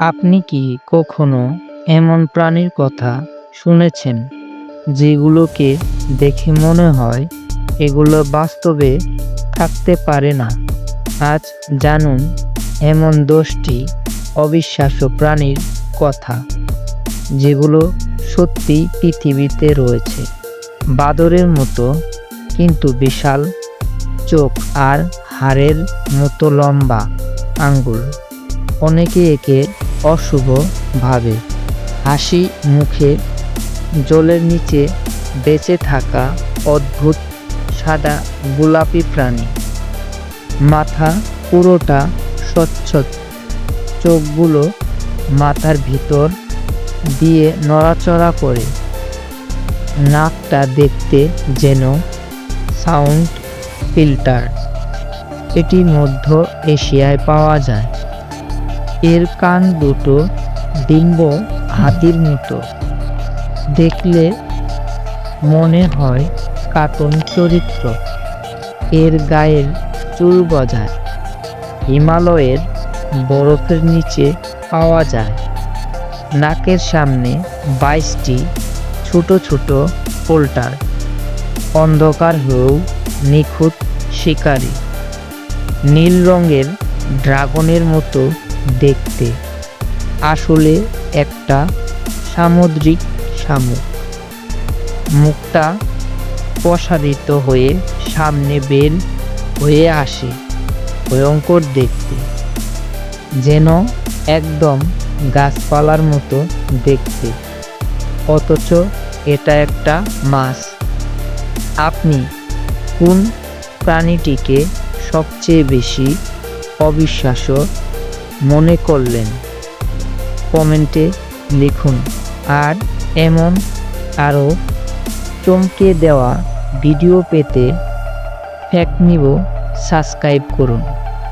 আপনি কি কখনো এমন প্রাণীর কথা শুনেছেন যেগুলোকে দেখে মনে হয় এগুলো বাস্তবে থাকতে পারে না? আজ জানুন এমন 10টি অবিশ্বাস্য প্রাণীর কথা যেগুলো সত্যি পৃথিবীতে রয়েছে। বাদরের মতো কিন্তু বিশাল চোখ আর হাড়ের মতো লম্বা আঙ্গুল। অনেকে একে অশুভ ভাবে। হাসি মুখে জলের নিচে বেঁচে থাকা অদ্ভুত সাদা গোলাপি প্রাণী। মাথা পুরোটা স্বচ্ছ, চোখগুলো মাথার ভিতর দিয়ে নড়াচড়া করে। নাকটা দেখতে যেন সাউন্ড ফিল্টার। এটি মধ্য এশিয়ায় পাওয়া যায়। এর কান দুটো ডিম্ব হাতির মতো, দেখলে মনে হয় কার্টুন চরিত্র। এর গায়ের চুল গজায় হিমালয়ের বরফের নিচে পাওয়া যায়। নাকের সামনে 22টি ছোট ছোট ফোল্টার। অন্ধকার হয়েও নিখুঁত শিকারী। নীল রঙের ড্রাগনের মতো দেখতে, আসলে একটা সামুদ্রিক শামুক। মুখটা প্রসারিত হয়ে সামনে বের হয়ে আসে, ভয়ঙ্কর দেখতে, যেন একদম গাছপালার মতো দেখতে, অথচ এটা একটা মাছ। আপনি কোন প্রাণীটিকে সবচেয়ে বেশি অবিশ্বাস্য মনে করলেন? কমেন্টে লিখুন। আর এমন আরও চমকে দেওয়া ভিডিও পেতে ফ্যাক্ট নিউজ সাবস্ক্রাইব করুন।